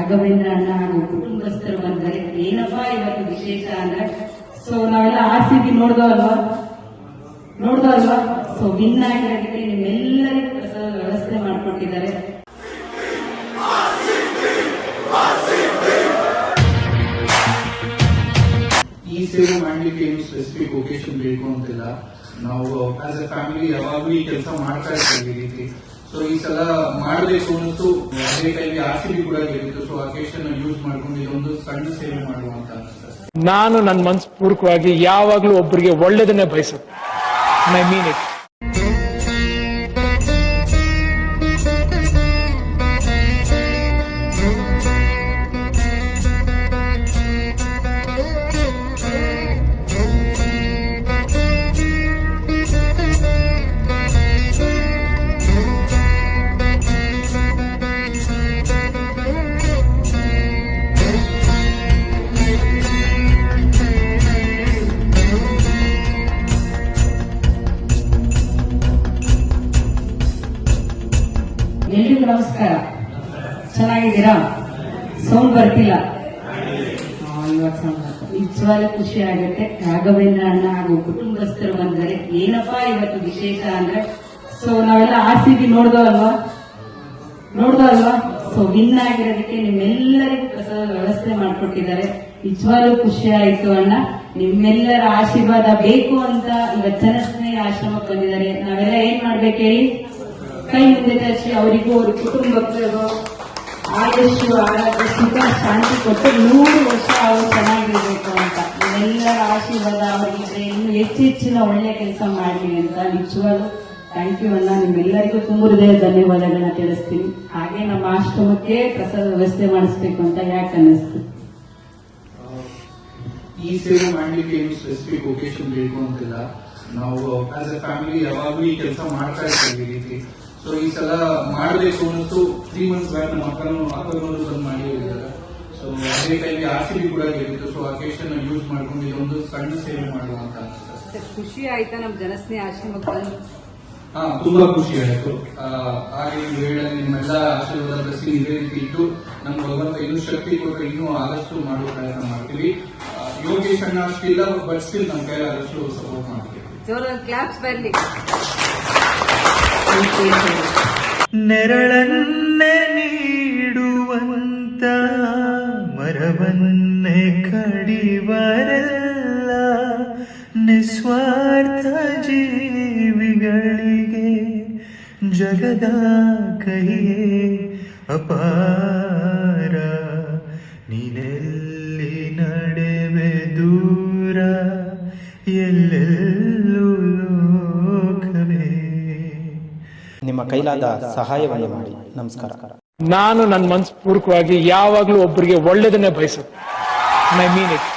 ರಾಘವೇಂದ್ರ ಅಣ್ಣ ಹಾಗೂ ಕುಟುಂಬಸ್ಥರು ಬಂದರೆ ಏನಪ್ಪಾ ಇವತ್ತು ವಿಶೇಷ ಅಂದ್ರೆ ಸೊ ನಾವೆಲ್ಲ RCB ನೋಡ್ದಲ್ವಾ ಸೊ ವಿನ್ ಆಗಿರೋದಕ್ಕೆ ನಿಮ್ಮೆಲ್ಲರಿಗೂ ಪ್ರಸಾದ ವ್ಯವಸ್ಥೆ ಮಾಡಿಕೊಟ್ಟಿದ್ದಾರೆ. ಈ ಸೇವೆ ಮಾಡ್ಲಿಕ್ಕೆ ಏನು ಸ್ಪೆಸಿಫಿಕ್ ಒಕೇಶನ್ ಬೇಕು ಅಂತಿಲ್ಲ. ನಾವು ಆಸ್ ಎ ಫ್ಯಾಮಿಲಿ ಯಾವಾಗ್ಲೂ ಈ ಕೆಲಸ ಮಾಡ್ತಾ ಇರ್ತೀವಿ ಈ ರೀತಿ. ಸೊ ಈ ಸಲ ಮಾಡಬೇಕು ಅನ್ನಿಸ್ತು. ಅದೇ ಟೈಮ್ಗೆ RCB ಕೂಡ ಗೆಲ್ಲಿತ್ತು. ಸೊ ಅಕೇಶನ್ ಯೂಸ್ ಮಾಡ್ಕೊಂಡು ಇದೊಂದು ಸಣ್ಣ ಸೇವೆ ಮಾಡುವ ಅಂತ ಅನಿಸ್ತದೆ. ನಾನು ನನ್ನ ಮನಸ್ಪೂರ್ವಕವಾಗಿ ಯಾವಾಗ್ಲೂ ಒಬ್ಬರಿಗೆ ಒಳ್ಳೇದನ್ನೇ ಬಯಸುತ್ತೆ. I mean it. ಎಲ್ರಿಗೂ ನಮಸ್ಕಾರ. ಚೆನ್ನಾಗಿದ್ದೀರಾ? ಸೌಂಡ್ ಬರ್ತಿಲ್ಲ. ನಿಜವಾಗ್ಲೂ ಖುಷಿ ಆಗುತ್ತೆ. ರಾಘವೇಂದ್ರ ಅಣ್ಣ ಹಾಗೂ ಕುಟುಂಬಸ್ಥರು ಬಂದರೆ ಏನಪ್ಪಾ ಇವತ್ತು ವಿಶೇಷ ಅಂದ್ರೆ ಸೊ ನಾವೆಲ್ಲ RCB ನೋಡ್ದಲ್ವಾ ಸೊ ವಿನ್ ಆಗಿರೋದಕ್ಕೆ ನಿಮ್ಮೆಲ್ಲರಿಗೂ ಪ್ರಸಾದ ವ್ಯವಸ್ಥೆ ಮಾಡಿಕೊಟ್ಟಿದ್ದಾರೆ. ನಿಜವಾಗ್ಲೂ ಖುಷಿ ಆಯ್ತು ಅಣ್ಣ. ನಿಮ್ಮೆಲ್ಲರ ಆಶೀರ್ವಾದ ಬೇಕು ಅಂತ ಇವತ್ತು ಜನಸ್ನೇಹಿ ಆಶ್ರಮಕ್ಕೆ ಬಂದಿದ್ದಾರೆ. ನಾವೆಲ್ಲ ಏನ್ ಮಾಡ್ಬೇಕು ಹೇಳಿ? ಕೈ ಮುಂದೆ ತರಿಸಿ ಅವರಿಗೂ ಅವ್ರ ಕುಟುಂಬಕ್ಕೂ ಆಯುಷು ಆರೋಗ್ಯ ಸುಖ ಶಾಂತಿ ಕೊಟ್ಟು 100 ವರ್ಷ ಅವರು ಚೆನ್ನಾಗಿರ್ಬೇಕು ಅಂತ ನಿಮ್ಮೆಲ್ಲರ ಆಶೀರ್ವಾದ ಅವರಿಗಿದ್ರೆ ಇನ್ನು ಹೆಚ್ಚಿನ ಒಳ್ಳೆ ಕೆಲಸ ಮಾಡಲಿ ಅಂತ ನಿಜವಾಗ್ಲೂ ಥ್ಯಾಂಕ್ ಯು ಅಣ್ಣ. ನಿಮ್ಮೆಲ್ಲರಿಗೂ ತುಂಬ ಹೃದಯ ಧನ್ಯವಾದಗಳನ್ನ ತಿಳಿಸ್ತೀನಿ. ಹಾಗೆ ನಮ್ಮ ಆಶ್ರಮಕ್ಕೆ ಪ್ರಸಾದ ವ್ಯವಸ್ಥೆ ಮಾಡಿಸ್ಬೇಕು ಅಂತ ಯಾಕೆ ಅನ್ನಿಸ್ತು? ಈ ಸೇವೆ ಮಾಡ್ಲಿಕ್ಕೆ ಏನು ಸ್ಪೆಸಿಫಿಕ್ ಒಕೇಶನ್ ಬೇಕು ಅಂತಿಲ್ಲ. ನಾವು ಆಸ್ ಎ ಫ್ಯಾಮಿಲಿ ಯಾವಾಗ್ಲೂ ಈ ಕೆಲಸ ಮಾಡ್ತಾ ಇರ್ತೀವಿ ಈ ರೀತಿ. ಸೊ ಈ ಸಲ ಮಾಡಬೇಕು ಅನ್ನಿಸ್ತು. 3 months ಬ್ಯಾಕ್ ನಮ್ಮ ಅಕ್ಕನವರು ಬಂದು ಮಾಡಿ ಹೋಗಿದ್ದಾರೆ. ಸೊ ಅದೇ ಟೈಮ್ಗೆ RCB ಕೂಡ ಗೆಲ್ಲಿತ್ತು. ಸೊ ಅಕೇಶನ್ ಯೂಸ್ ಮಾಡ್ಕೊಂಡು ಇದೊಂದು ಸಣ್ಣ ಸೇವೆ ಮಾಡುವ ಅಂತ ಅನಿಸ್ತದೆ. ಖುಷಿ ಆಯ್ತಾ ನಮ್ಮ ಜನಸ್ನೇಹಿ ಆಶ್ರಮಕ್ಕೆ ಬಂದು? ತುಂಬಾ ಖುಷಿ ಆಯ್ತು. ಹಾಗೆ ವೇಳೆ ನಿಮ್ಮೆಲ್ಲ ಆಶೀರ್ವಾದ ಬಸಿ ಇದೇ ರೀತಿ ಇಟ್ಟು ನಮ್ಗೆ ಭಗವಂತ ಇನ್ನೂ ಶಕ್ತಿ ಕೊಟ್ಟರೆ ಇನ್ನೂ ಆದಷ್ಟು ಮಾಡುವ ಪ್ರಯತ್ನ ಮಾಡ್ತೀವಿ. ಯೋಗೇಶ್ ಅಣ್ಣ ಅಷ್ಟಿಲ್ಲ, ಬಟ್ ಸ್ಟಿಲ್ ನಮ್ಮ ಕೈ ಆದಷ್ಟು ಸಪೋರ್ಟ್ ಮಾಡ್ತೀವಿ. ಕ್ಲಾಪ್ಸ್ ಬರಲಿ. ನೆರಳನ್ನೇ ನೀಡುವಂತ ಮರವನ್ನೇ ಕಡಿವರಲ್ಲ, ನಿಸ್ವಾರ್ಥ ಜೀವಿಗಳಿಗೆ ಜಗದ ಕೈಯೇ ಅಪಾರ. ನೀನೆಲ್ಲಿ ನಡೆವೆ ದೂರ, ಎಲ್ಲೆಲ್ಲೂ ಲೋಕವೇ. ನಿಮ್ಮ ಕೈಲಾದ ಸಹಾಯವನ್ನು ಮಾಡಿ. ನಮಸ್ಕಾರ. ನಾನು ನನ್ನ ಮನಸ್ಪೂರ್ವಕವಾಗಿ ಯಾವಾಗ್ಲೂ ಒಬ್ಬರಿಗೆ ಒಳ್ಳೇದನ್ನೇ ಬಯಸುತ್ತೆ. I mean it.